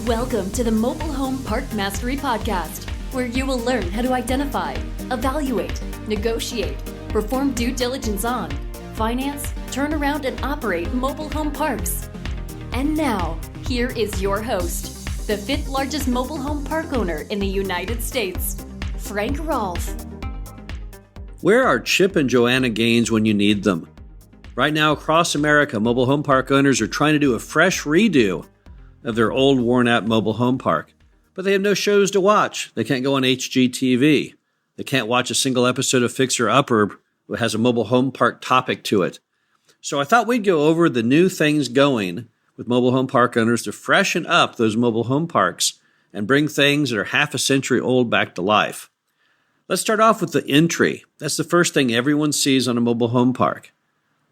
Welcome to the Mobile Home Park Mastery Podcast, where you will learn how to identify, evaluate, negotiate, perform due diligence on, finance, turn around, and operate mobile home parks. And now, here is your host, the fifth largest mobile home park owner in the United States, Frank Rolfe. Where are Chip and Joanna Gaines when you need them? Right now, across America, mobile home park owners are trying to do a fresh redo of their old, worn-out mobile home park. But they have no shows to watch. They can't go on HGTV. They can't watch a single episode of Fixer Upper that has a mobile home park topic to it. So I thought we'd go over the new things going with mobile home park owners to freshen up those mobile home parks and bring things that are half a century old back to life. Let's start off with the entry. That's the first thing everyone sees on a mobile home park.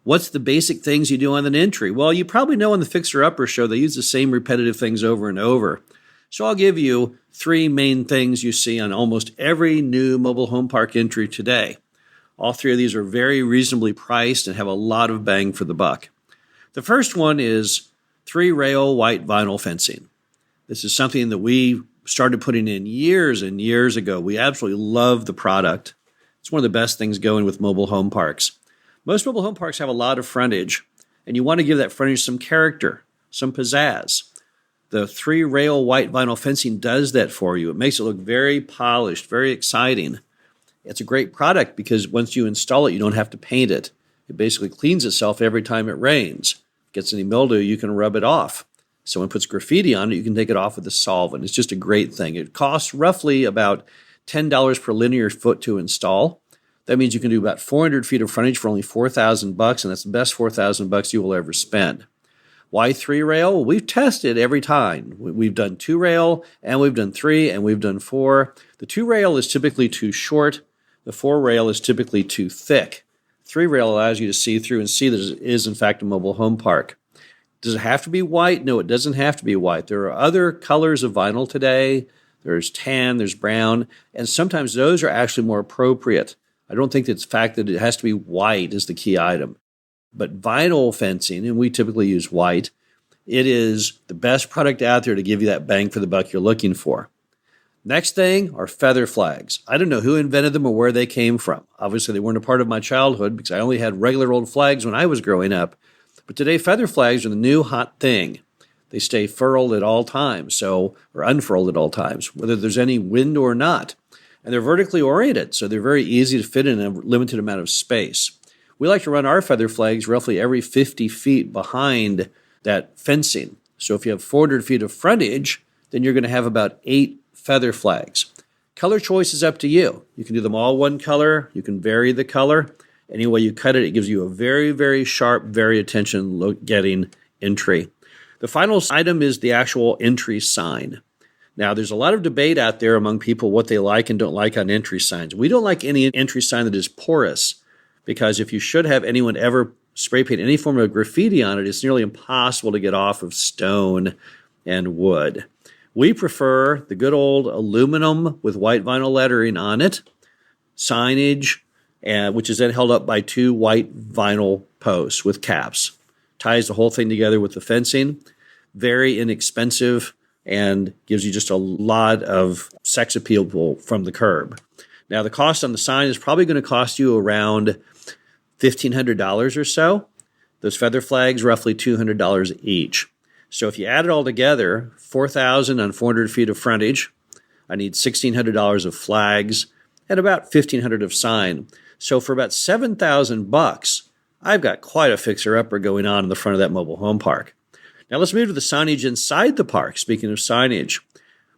What's the basic things you do on an entry? Well, you probably know on the Fixer Upper show, they use the same repetitive things over and over. So I'll give you three main things you see on almost every new mobile home park entry today. All three of these are very reasonably priced and have a lot of bang for the buck. The first one is 3-rail white vinyl fencing. This is something that we started putting in years and years ago. We absolutely love the product. It's one of the best things going with mobile home parks. Most mobile home parks have a lot of frontage, and you want to give that frontage some character, some pizzazz. The 3-rail white vinyl fencing does that for you. It makes it look very polished, very exciting. It's a great product because once you install it, you don't have to paint it. It basically cleans itself every time it rains. If it gets any mildew, you can rub it off. Someone puts graffiti on it, you can take it off with a solvent. It's just a great thing. It costs roughly about $10 per linear foot to install. That means you can do about 400 feet of frontage for only $4,000, and that's the best $4,000 you will ever spend. Why 3-rail? Well, we've tested every time. We've done 2-rail, and we've done 3, and we've done 4. The 2-rail is typically too short. The 4-rail is typically too thick. 3-rail allows you to see through and see that it is, in fact, a mobile home park. Does it have to be white? No, it doesn't have to be white. There are other colors of vinyl today. There's tan, there's brown, and sometimes those are actually more appropriate. I don't think it's the fact that it has to be white is the key item. But vinyl fencing, and we typically use white, it is the best product out there to give you that bang for the buck you're looking for. Next thing are feather flags. I don't know who invented them or where they came from. Obviously, they weren't a part of my childhood because I only had regular old flags when I was growing up. But today, feather flags are the new hot thing. They stay furled at all times, or unfurled at all times, whether there's any wind or not. And they're vertically oriented, so they're very easy to fit in a limited amount of space. We like to run our feather flags roughly every 50 feet behind that fencing. So if you have 400 feet of frontage, then you're going to have about 8 feather flags. Color choice is up to you. You can do them all one color. You can vary the color. Any way you cut it, it gives you a very, very sharp, very attention-getting entry. The final item is the actual entry sign. Now, there's a lot of debate out there among people what they like and don't like on entry signs. We don't like any entry sign that is porous because if you should have anyone ever spray paint any form of graffiti on it, it's nearly impossible to get off of stone and wood. We prefer the good old aluminum with white vinyl lettering on it, signage, which is then held up by 2 white vinyl posts with caps. Ties the whole thing together with the fencing. Very inexpensive and gives you just a lot of sex appeal from the curb. Now, the cost on the sign is probably going to cost you around $1,500 or so. Those feather flags, roughly $200 each. So if you add it all together, $4,000 on 400 feet of frontage, I need $1,600 of flags, and about $1,500 of sign. So for about $7,000, I've got quite a fixer-upper going on in the front of that mobile home park. Now let's move to the signage inside the park. Speaking of signage,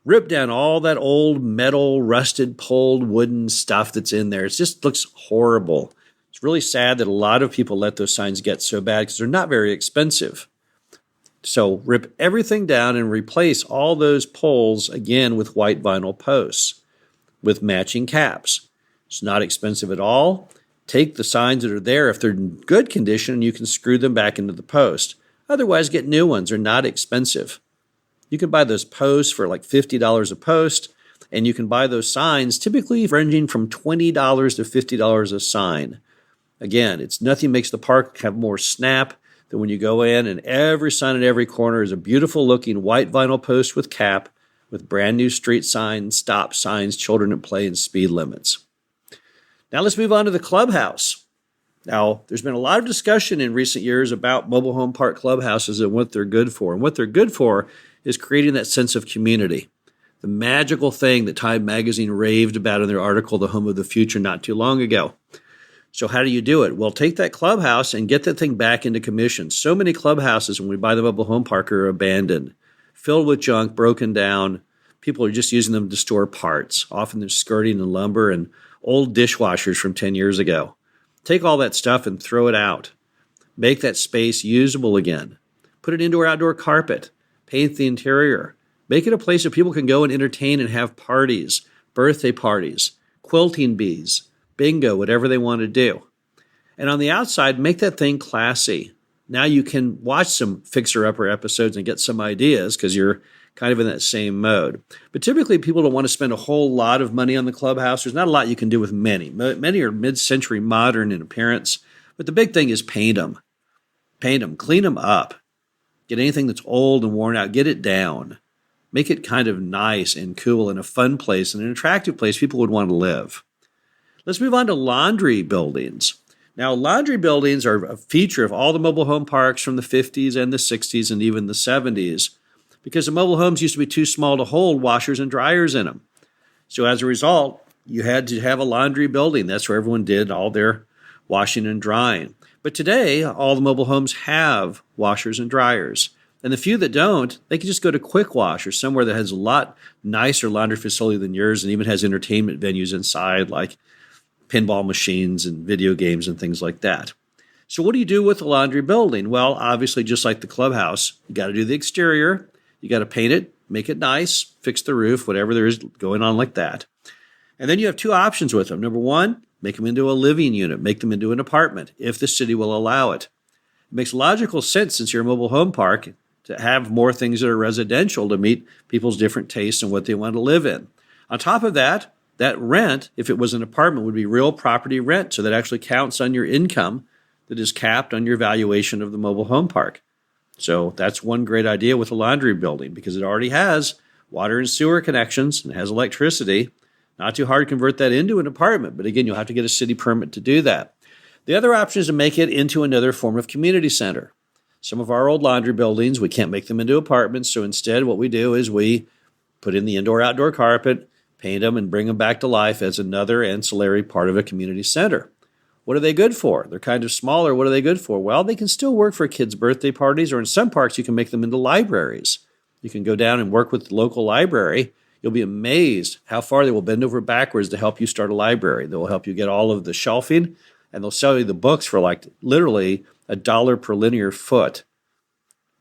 rip down all that old metal, rusted, pulled wooden stuff that's in there. It just looks horrible. It's really sad that a lot of people let those signs get so bad because they're not very expensive. So rip everything down and replace all those poles again with white vinyl posts with matching caps. It's not expensive at all. Take the signs that are there. If they're in good condition, you can screw them back into the post. Otherwise, get new ones. They're not expensive. You can buy those posts for like $50 a post, and you can buy those signs typically ranging from $20 to $50 a sign. Again, it's nothing makes the park have more snap, that when you go in and every sign in every corner is a beautiful looking white vinyl post with cap with brand new street signs, stop signs, children at play, and speed limits. Now let's move on to the clubhouse. Now, there's been a lot of discussion in recent years about mobile home park clubhouses and what they're good for. And what they're good for is creating that sense of community. The magical thing that Time Magazine raved about in their article, The Home of the Future, not too long ago. So how do you do it? Well, take that clubhouse and get that thing back into commission. So many clubhouses, when we buy the mobile home park, are abandoned, filled with junk, broken down. People are just using them to store parts. Often they're skirting and lumber and old dishwashers from 10 years ago. Take all that stuff and throw it out. Make that space usable again. Put an indoor-outdoor carpet. Paint the interior. Make it a place where people can go and entertain and have parties, birthday parties, quilting bees, bingo, whatever they want to do. And on the outside, make that thing classy. Now you can watch some fixer-upper episodes and get some ideas because you're kind of in that same mode. But typically, people don't want to spend a whole lot of money on the clubhouse. There's not a lot you can do with many. Many are mid-century modern in appearance, but the big thing is paint them. Paint them, clean them up. Get anything that's old and worn out, get it down. Make it kind of nice and cool and a fun place and an attractive place people would want to live. Let's move on to laundry buildings. Now, laundry buildings are a feature of all the mobile home parks from the 50s and the 60s and even the 70s. Because the mobile homes used to be too small to hold washers and dryers in them. So as a result, you had to have a laundry building. That's where everyone did all their washing and drying. But today, all the mobile homes have washers and dryers. And the few that don't, they can just go to Quick Wash or somewhere that has a lot nicer laundry facility than yours and even has entertainment venues inside like pinball machines and video games and things like that. So what do you do with a laundry building? Well, obviously, just like the clubhouse, you got to do the exterior. You got to paint it, make it nice, fix the roof, whatever there is going on like that. And then you have two options with them. Number one, make them into a living unit, make them into an apartment, if the city will allow it. It makes logical sense since you're a mobile home park to have more things that are residential to meet people's different tastes and what they want to live in. On top of that, that rent, if it was an apartment, would be real property rent. So that actually counts on your income that is capped on your valuation of the mobile home park. So that's one great idea with a laundry building because it already has water and sewer connections and has electricity. Not too hard to convert that into an apartment, but again, you'll have to get a city permit to do that. The other option is to make it into another form of community center. Some of our old laundry buildings, we can't make them into apartments, so instead what we do is we put in the indoor-outdoor carpet, paint them, and bring them back to life as another ancillary part of a community center. What are they good for? They're kind of smaller. What are they good for? Well, they can still work for kids' birthday parties, or in some parks, you can make them into libraries. You can go down and work with the local library. You'll be amazed how far they will bend over backwards to help you start a library. They will help you get all of the shelving, and they'll sell you the books for like literally $1 per linear foot.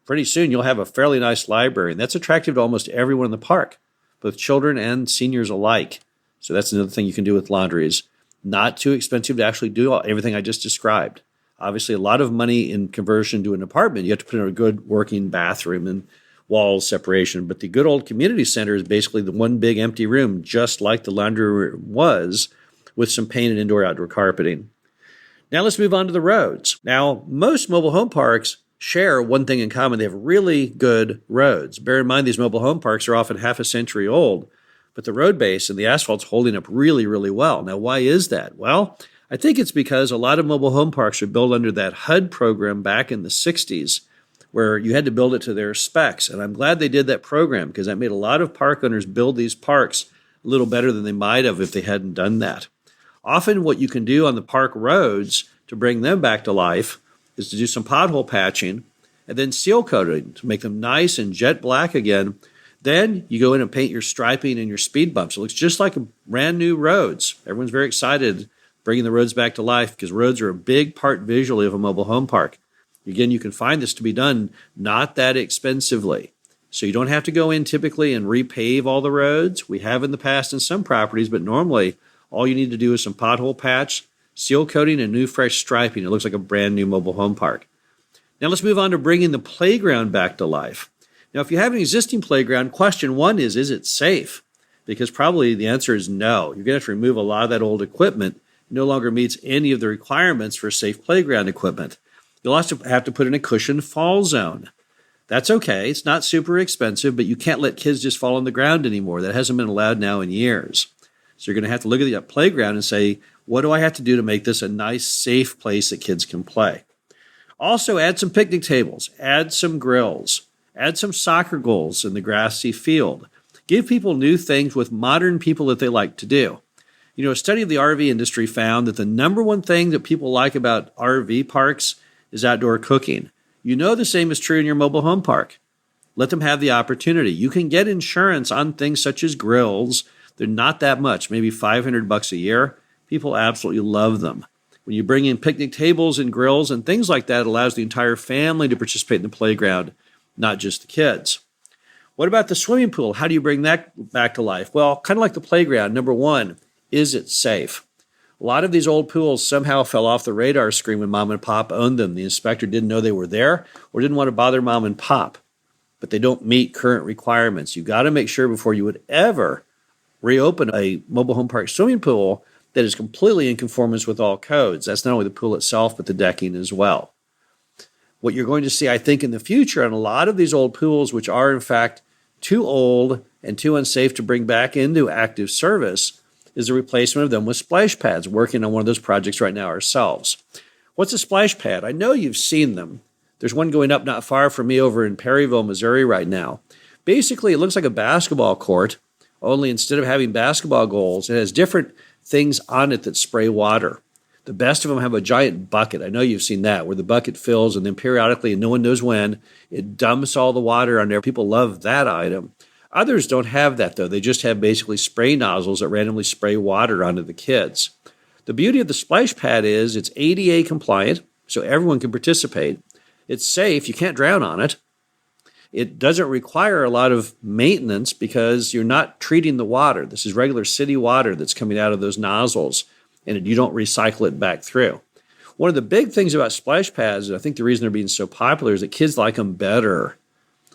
Pretty soon, you'll have a fairly nice library, and that's attractive to almost everyone in the park, both children and seniors alike. So that's another thing you can do with laundry is not too expensive to actually do everything I just described. Obviously, a lot of money in conversion to an apartment. You have to put in a good working bathroom and wall separation. But the good old community center is basically the one big empty room, just like the laundry room was, with some painted indoor-outdoor carpeting. Now let's move on to the roads. Now, most mobile home parks share one thing in common. They have really good roads. Bear in mind, these mobile home parks are often half a century old. But the road base and the asphalt's holding up really, really well. Now, why is that? Well, I think it's because a lot of mobile home parks are built under that HUD program back in the 60s, where you had to build it to their specs. And I'm glad they did that program because that made a lot of park owners build these parks a little better than they might have if they hadn't done that. Often what you can do on the park roads to bring them back to life is to do some pothole patching and then seal coating to make them nice and jet black again. Then you go in and paint your striping and your speed bumps. It looks just like brand new roads. Everyone's very excited bringing the roads back to life because roads are a big part visually of a mobile home park. Again, you can find this to be done not that expensively. So you don't have to go in typically and repave all the roads. We have in the past in some properties, but normally all you need to do is some pothole patch, seal coating, and new fresh striping. It looks like a brand new mobile home park. Now let's move on to bringing the playground back to life. Now, if you have an existing playground, question one is it safe? Because probably the answer is no. You're going to have to remove a lot of that old equipment. It no longer meets any of the requirements for safe playground equipment. You'll also have to put in a cushioned fall zone. That's okay. It's not super expensive, but you can't let kids just fall on the ground anymore. That hasn't been allowed now in years. So you're going to have to look at the playground and say, what do I have to do to make this a nice, safe place that kids can play? Also, add some picnic tables, add some grills, add some soccer goals in the grassy field. Give people new things with modern people that they like to do. You know, a study of the RV industry found that the number one thing that people like about RV parks is outdoor cooking. You know the same is true in your mobile home park. Let them have the opportunity. You can get insurance on things such as grills. They're not that much, maybe $500 a year. People absolutely love them. When you bring in picnic tables and grills and things like that, it allows the entire family to participate in the playground, not just the kids. What about the swimming pool? How do you bring that back to life? Well, kind of like the playground. Number one, is it safe? A lot of these old pools somehow fell off the radar screen when mom and pop owned them. The inspector didn't know they were there or didn't want to bother mom and pop, but they don't meet current requirements. You've got to make sure before you would ever reopen a mobile home park swimming pool that is completely in conformance with all codes. That's not only the pool itself, but the decking as well. What you're going to see, I think, in the future, on a lot of these old pools, which are in fact too old and too unsafe to bring back into active service, is the replacement of them with splash pads. Working on one of those projects right now ourselves. What's a splash pad? I know you've seen them. There's one going up not far from me over in Perryville, Missouri right now. Basically, it looks like a basketball court, only instead of having basketball goals, it has different things on it that spray water. The best of them have a giant bucket. I know you've seen that, where the bucket fills and then periodically, and no one knows when, it dumps all the water on there. People love that item. Others don't have that, though. They just have basically spray nozzles that randomly spray water onto the kids. The beauty of the splash pad is it's ADA compliant, so everyone can participate. It's safe. You can't drown on it. It doesn't require a lot of maintenance because you're not treating the water. This is regular city water that's coming out of those nozzles, and you don't recycle it back through. One of the big things about splash pads, and I think the reason they're being so popular, is that kids like them better.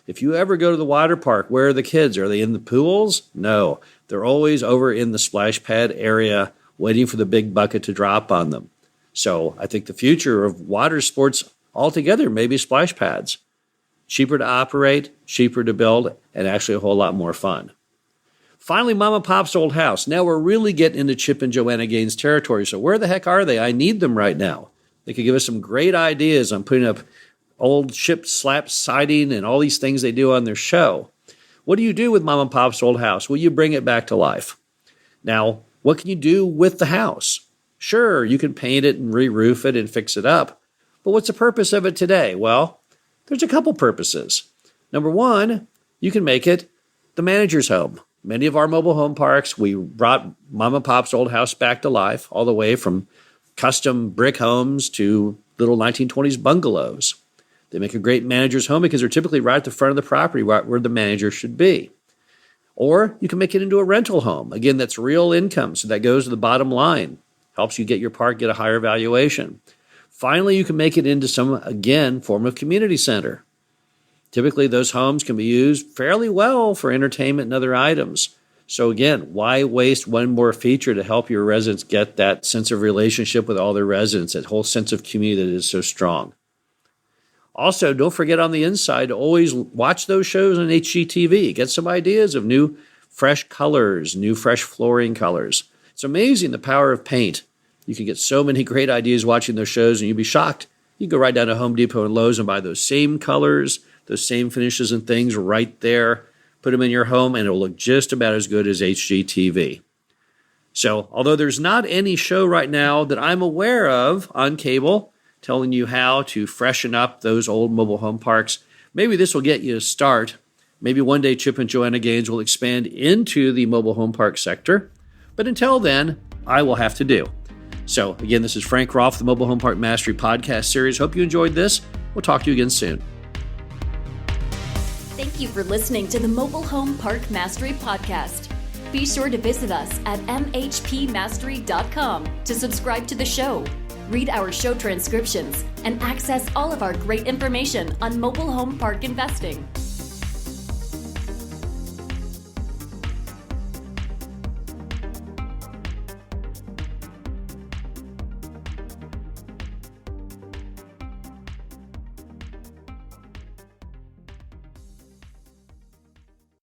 If you ever go to the water park, where are the kids? Are they in the pools? No. They're always over in the splash pad area waiting for the big bucket to drop on them. So I think the future of water sports altogether may be splash pads. Cheaper to operate, cheaper to build, and actually a whole lot more fun. Finally, Mom and Pop's old house. Now we're really getting into Chip and Joanna Gaines territory. So where the heck are they? I need them right now. They could give us some great ideas on putting up old chip slap siding and all these things they do on their show. What do you do with Mom and Pop's old house? Well, you bring it back to life. Now, what can you do with the house? Sure, you can paint it and re-roof it and fix it up. But what's the purpose of it today? Well, there's a couple purposes. Number one, you can make it the manager's home. Many of our mobile home parks, we brought Mom and Pop's old house back to life, all the way from custom brick homes to little 1920s bungalows. They make a great manager's home because they're typically right at the front of the property where the manager should be. Or you can make it into a rental home. Again, that's real income, so that goes to the bottom line. Helps you get your park, get a higher valuation. Finally, you can make it into some, again, form of community center. Typically, those homes can be used fairly well for entertainment and other items. So again, why waste one more feature to help your residents get that sense of relationship with all their residents, that whole sense of community that is so strong? Also, don't forget on the inside to always watch those shows on HGTV. Get some ideas of new, fresh colors, new, fresh flooring colors. It's amazing the power of paint. You can get so many great ideas watching those shows, and you'd be shocked. You can go right down to Home Depot and Lowe's and buy those same colors, those same finishes and things right there. Put them in your home, and it'll look just about as good as HGTV. So, although there's not any show right now that I'm aware of on cable telling you how to freshen up those old mobile home parks, maybe this will get you a start. Maybe one day Chip and Joanna Gaines will expand into the mobile home park sector. But until then, I will have to do. So, again, this is Frank Rolfe, the Mobile Home Park Mastery podcast series. Hope you enjoyed this. We'll talk to you again soon. Thank you for listening to the Mobile Home Park Mastery podcast. Be sure to visit us at mhpmastery.com to subscribe to the show, read our show transcriptions, and access all of our great information on mobile home park investing.